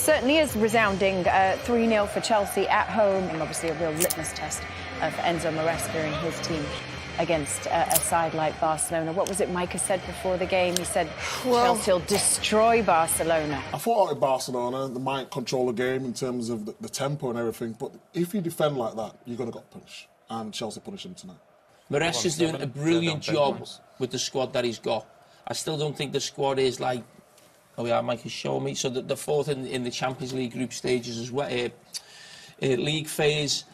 certainly is resounding 3-0 for Chelsea at home, and obviously a real litmus test for Enzo Maresca and his team against a side like Barcelona. What was it Micah said before the game? He said Chelsea will destroy Barcelona. I thought with Barcelona, they might control the game in terms of the tempo and everything, but if you defend like that, you're going to get punished. And Chelsea punished him tonight. Maresca's doing a brilliant job with the squad that he's got. I still don't think the squad is like... Oh yeah, Mike has shown me. So the fourth in the Champions League group stages as well, league phase.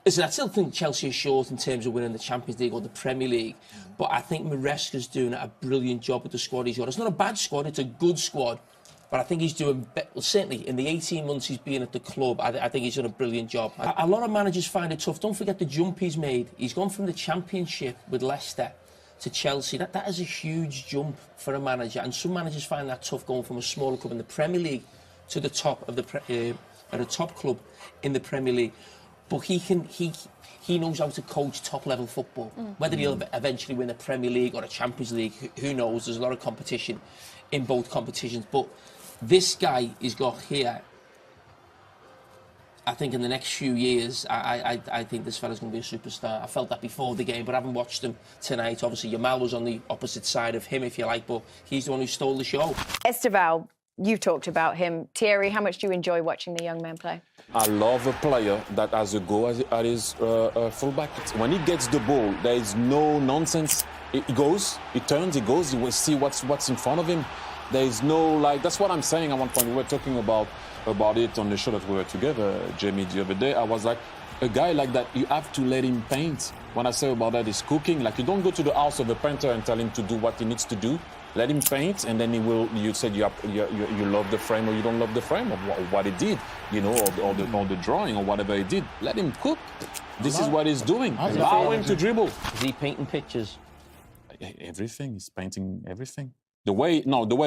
Listen, I still think Chelsea is short in terms of winning the Champions League or the Premier League, but I think Maresca's doing a brilliant job with the squad he's got. It's not a bad squad, it's a good squad, but I think he's doing, well, certainly in the 18 months he's been at the club, I think he's done a brilliant job. A lot of managers find it tough. Don't forget the jump he's made. He's gone from the Championship with Leicester to Chelsea. That is a huge jump for a manager, and some managers find that tough, going from a smaller club in the Premier League to the top of at a top club in the Premier League. But he knows how to coach top-level football. Whether he'll eventually win the Premier League or the Champions League, who knows? There's a lot of competition in both competitions. But this guy he's got here, I think in the next few years, I think this fella's going to be a superstar. I felt that before the game, but I haven't watched him tonight. Obviously, Yamal was on the opposite side of him, if you like, but he's the one who stole the show. Estevao, you talked about him. Thierry, how much do you enjoy watching the young man play? I love a player that has a go at his fullback. When he gets the ball, there is no nonsense. He goes, he turns, he goes, he will see what's in front of him. There is no, like, that's what I'm saying at one point. We were talking about it on the show that we were together, Jamie, the other day. I was like, a guy like that, you have to let him paint. When I say about that, is cooking. Like, you don't go to the house of a painter and tell him to do what he needs to do. Let him paint, and then he will. You said you love the frame or you don't love the frame of what he did, you know, or the drawing or whatever he did. Let him cook. This is what he's doing. Allow him to dribble. Is he painting pictures? Everything. He's painting everything. The way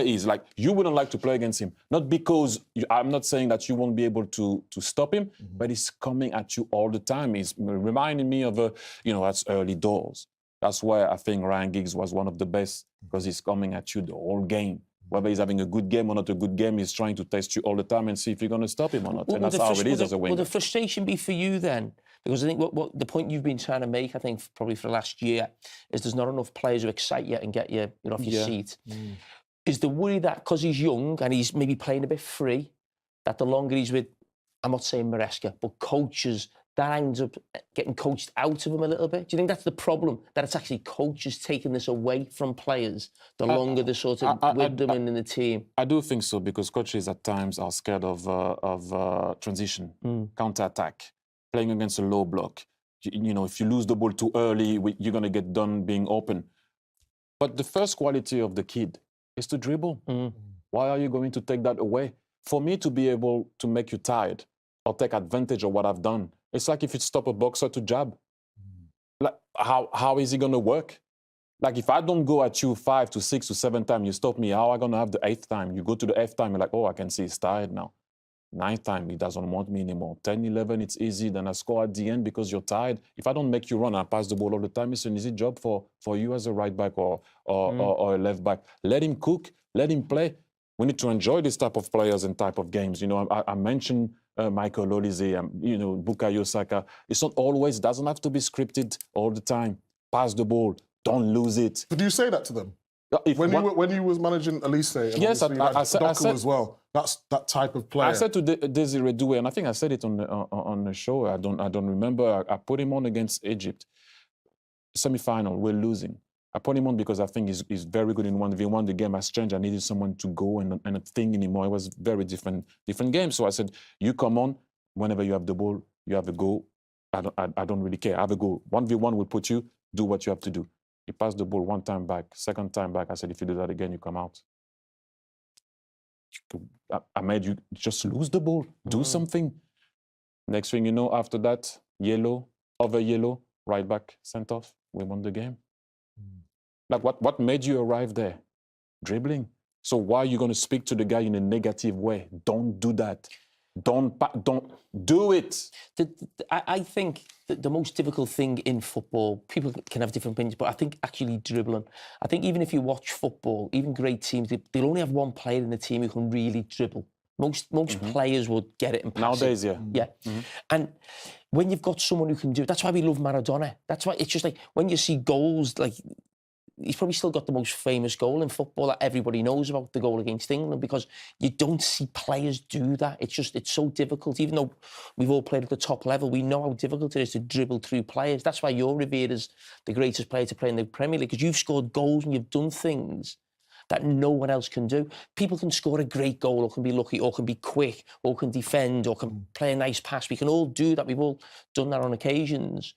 is like, you wouldn't like to play against him. Not because, I'm not saying that you won't be able to stop him, but he's coming at you all the time. He's reminding me of, that's early doors. That's why I think Ryan Giggs was one of the best, because he's coming at you the whole game. Whether he's having a good game or not a good game, he's trying to test you all the time and see if you're going to stop him or not. And that's how it is as a winger. Will the frustration be for you then? Because I think what the point you've been trying to make, I think probably for the last year, is there's not enough players who excite you and get you off your seat. Is the worry that because he's young and he's maybe playing a bit free, that the longer he's with, I'm not saying Maresca, but coaches, that ends up getting coached out of him a little bit? Do you think that's the problem, that it's actually coaches taking this away from players the longer they're sort of with them and in the team? I do think so, because coaches at times are scared of transition, counter-attack, playing against a low block. You know, if you lose the ball too early, you're going to get done being open. But the first quality of the kid is to dribble. Why are you going to take that away? For me to be able to make you tired or take advantage of what I've done, it's like if you stop a boxer to jab. Like, how is he going to work? Like, if I don't go at you 5 to 6 to 7 times, you stop me, how am I going to have the 8th time? You go to the 8th time, you're like, oh, I can see he's tired now. 9th time, he doesn't want me anymore. 10, 11, it's easy. Then I score at the end because you're tired. If I don't make you run and pass the ball all the time, it's an easy job for you as a right back or a left back. Let him cook. Let him play. We need to enjoy this type of players and type of games. You know, I mentioned Michael Olise, Bukayo Saka. It's not always, doesn't have to be scripted all the time. Pass the ball. Don't lose it. Did you say that to them? When you was managing Elise, and yes, I said as well. That's that type of player. I said to Desiree Doué, and I think I said it on the show. I don't remember. I put him on against Egypt. Semi-final, we're losing. I put him on because I think he's very good in 1v1. The game has changed. I needed someone to go and not think anymore. It was very different game. So I said, you come on. Whenever you have the ball, you have a go. I don't really care. I have a go. 1v1 will put you. Do what you have to do. He passed the ball 1 time back, 2nd time back. I said, if you do that again, you come out. I made you just lose the ball. Do something. Next thing you know, after that, yellow, right back, sent off. We won the game. Like, what made you arrive there? Dribbling. So why are you going to speak to the guy in a negative way? Don't do that. Don't do it. I think that the most difficult thing in football, people can have different opinions, but I think actually dribbling. I think even if you watch football, even great teams, they'll only have one player in the team who can really dribble. Most players would get it and pass Nowadays, it. yeah. And when you've got someone who can do it, that's why we love Maradona. That's why it's just like when you see goals, like he's probably still got the most famous goal in football that everybody knows about, the goal against England, because you don't see players do that. It's so difficult. Even though we've all played at the top level, we know how difficult it is to dribble through players. That's why you're revered as the greatest player to play in the Premier League, because you've scored goals and you've done things that no one else can do. People can score a great goal or can be lucky or can be quick or can defend or can play a nice pass. We can all do that. We've all done that on occasions.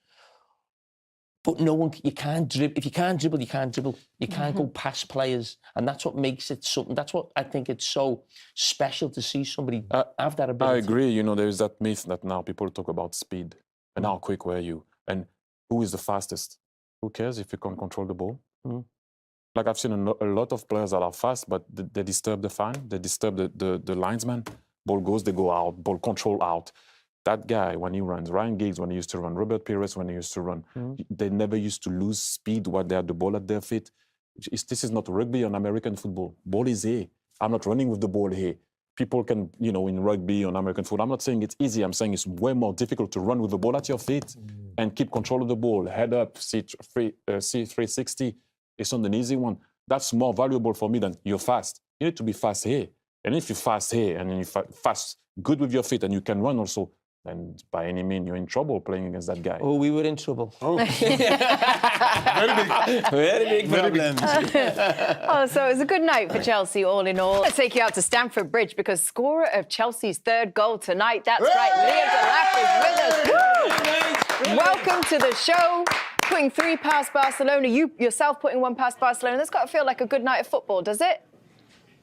But no one, you can't dribble. If you can't dribble, you can't dribble. You can't go past players. And that's what makes it something. That's what I think it's so special to see somebody have that ability. I agree. You know, there's that myth that now people talk about speed and how quick were you and who is the fastest. Who cares if you can control the ball? Like I've seen a lot of players that are fast, but they disturb the fan, they disturb the linesman. Ball goes, they go out, ball control out. That guy, when he runs, Ryan Giggs, when he used to run, Robert Pires, when he used to run, they never used to lose speed while they had the ball at their feet. This is not rugby or American football. Ball is here. I'm not running with the ball here. People can, you know, in rugby or American football, I'm not saying it's easy. I'm saying it's way more difficult to run with the ball at your feet and keep control of the ball, head up, see 360. It's not an easy one. That's more valuable for me than you're fast. You need to be fast here. And if you're fast here and you're fast, good with your feet and you can run also, then by any means you're in trouble playing against that guy. Oh, we were in trouble. Oh. Very big problems. Oh, so it was a good night for Chelsea, all in all. Let's take you out to Stamford Bridge because scorer of Chelsea's third goal tonight, that's right, Liam Delap is with us. Welcome to the show. Putting 3 past Barcelona, you yourself putting 1 past Barcelona. That's got to feel like a good night of football, does it?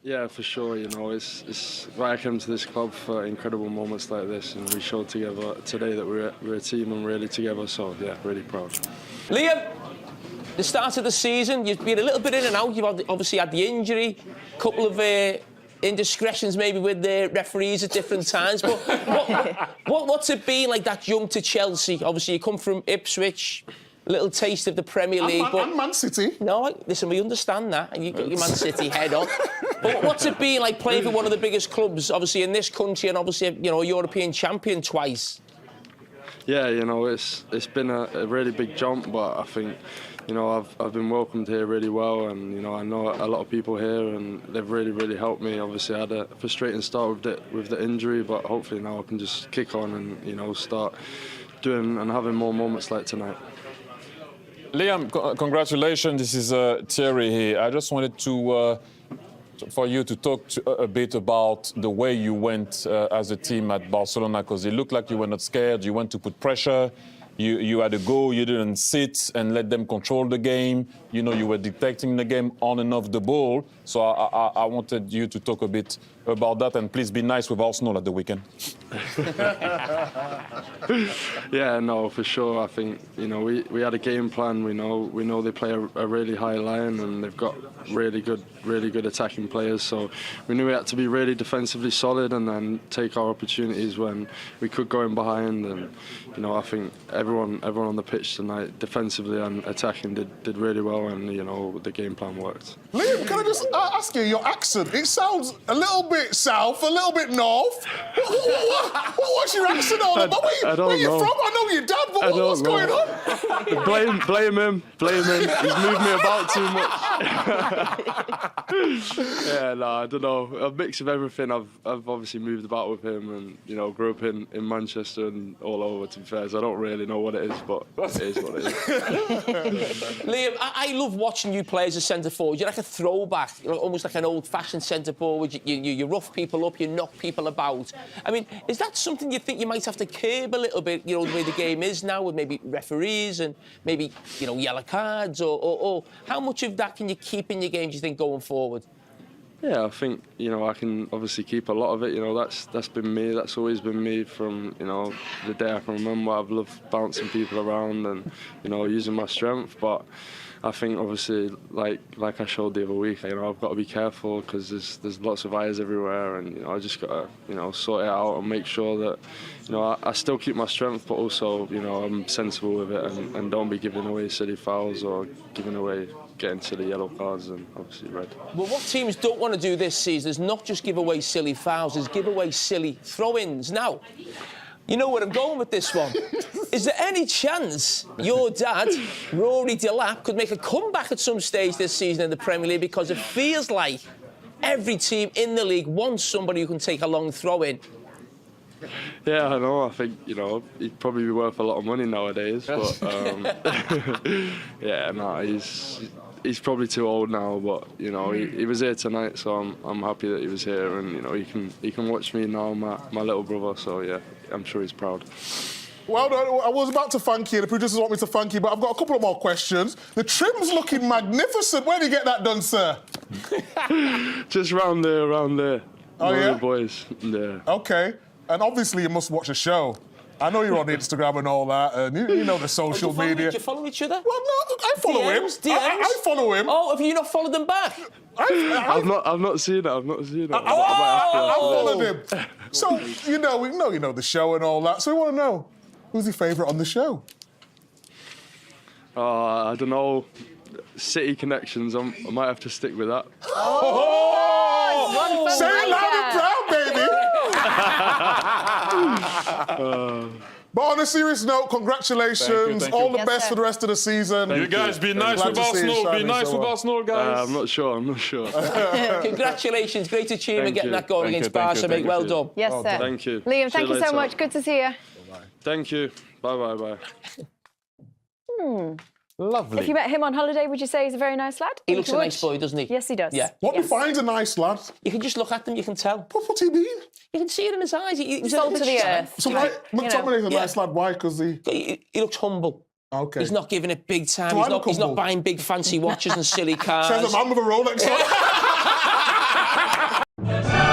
Yeah, for sure. You know, it's right. I came to this club for incredible moments like this, and we showed together today that we're a team and really together. So yeah, really proud. Liam, the start of the season, you've been a little bit in and out. You've obviously had the injury, a couple of indiscretions maybe with the referees at different times. But what's it been like, that jump to Chelsea? Obviously, you come from Ipswich. Little taste of the Premier League. And Man City. No, listen, we understand that. And you got your Man City head on. But what's it been like playing for one of the biggest clubs, obviously, in this country and obviously, you know, a European champion twice? Yeah, you know, it's been a really big jump, but I think, you know, I've been welcomed here really well, and, you know, I know a lot of people here and they've really helped me. Obviously, I had a frustrating start with the injury, but hopefully now I can just kick on and, you know, start doing and having more moments like tonight. Liam, congratulations. This is Therry here. I just wanted to for you to talk a bit about the way you went as a team at Barcelona, because it looked like you were not scared. You went to put pressure. You had a go. You didn't sit and let them control the game. You know, you were dictating the game on and off the ball. So I wanted you to talk a bit about that, and please be nice with Arsenal at the weekend. Yeah, no, for sure. I think, you know, we had a game plan. We know they play a really high line and they've got really good attacking players. So we knew we had to be really defensively solid and then take our opportunities when we could go in behind. And, you know, I think everyone on the pitch tonight, defensively and attacking, did really well, and, you know, the game plan worked. Liam, can I just ask you, your accent, it sounds a little bit south, a little bit north. What's your accent all about? Where you from? I know your dad, but what's going on? Blame him. He's moved me about too much. Yeah, no, I don't know. A mix of everything. I've obviously moved about with him, and, you know, grew up in Manchester and all over, to be fair, so I don't really know what it is, but it is what it is. Liam, I love watching you play as a centre forward. You're like a throwback, almost like an old-fashioned centre forward. You rough people up, you knock people about. I mean, is that something you think you might have to curb a little bit, you know, the way the game is now, with maybe referees and maybe, you know, yellow cards, or how much of that can you keep in your game, do you think, going forward? Yeah, I think, you know, I can obviously keep a lot of it. You know, that's been me. That's always been me from, you know, the day I can remember. I've loved bouncing people around and, you know, using my strength. But I think, obviously, like I showed the other week, you know, I've got to be careful because there's lots of eyes everywhere, and, you know, I just got to, you know, sort it out and make sure that, you know, I still keep my strength, but also, you know, I'm sensible with it and don't be giving away silly fouls or giving away getting to the yellow cards and obviously red. Well, what teams don't want to do this season is not just give away silly fouls, is give away silly throw-ins. Now, you know where I'm going with this one. Is there any chance your dad, Rory Delap, could make a comeback at some stage this season in the Premier League? Because it feels like every team in the league wants somebody who can take a long throw-in. Yeah, I know. I think, you know, he'd probably be worth a lot of money nowadays. But yeah, no, he's probably too old now. But you know, he was here tonight, so I'm happy that he was here, and you know, he can watch me now, my little brother. So yeah, I'm sure he's proud. Well, I was about to thank you. The producers want me to thank you, but I've got a couple of more questions. The trim's looking magnificent. Where do you get that done, sir? Just round there. Oh, yeah? The boys. Yeah. Okay. And obviously you must watch the show. I know you're on Instagram and all that, and you know the social media. Do you follow each other? Well, no, I follow him. DMs? I follow him. Oh, have you not followed them back? I've not seen it. I followed him. So you know the show and all that. So we want to know who's your favourite on the show. I don't know. City connections. I might have to stick with that. Oh! Say it loud and proud, baby. But on a serious note, congratulations. Thank you. All the best for the rest of the season. You guys be nice with Arsenal. Be nice with Arsenal, guys. I'm not sure. Congratulations. Great achievement Thank getting you. that goal Thank you, against thank Barca, you, mate. thank Well you. done. Yes, sir. Thank you. Liam, thank you so later. much. Good to see you. Thank you. Bye. Lovely. If you met him on holiday, would you say he's a very nice lad? He looks a Would. nice boy, doesn't he? Yes, he does. Yeah. What defines a nice lad? You can just look at them, you can tell. What do you mean? You can see it in his eyes. He's Salt to the earth. So why McTominay's a Yeah. nice lad? Why? Because He looks humble. Okay. He's not giving it big time. Do I look He's not humble? buying big fancy watches and silly cars. Says a man with a Rolex on.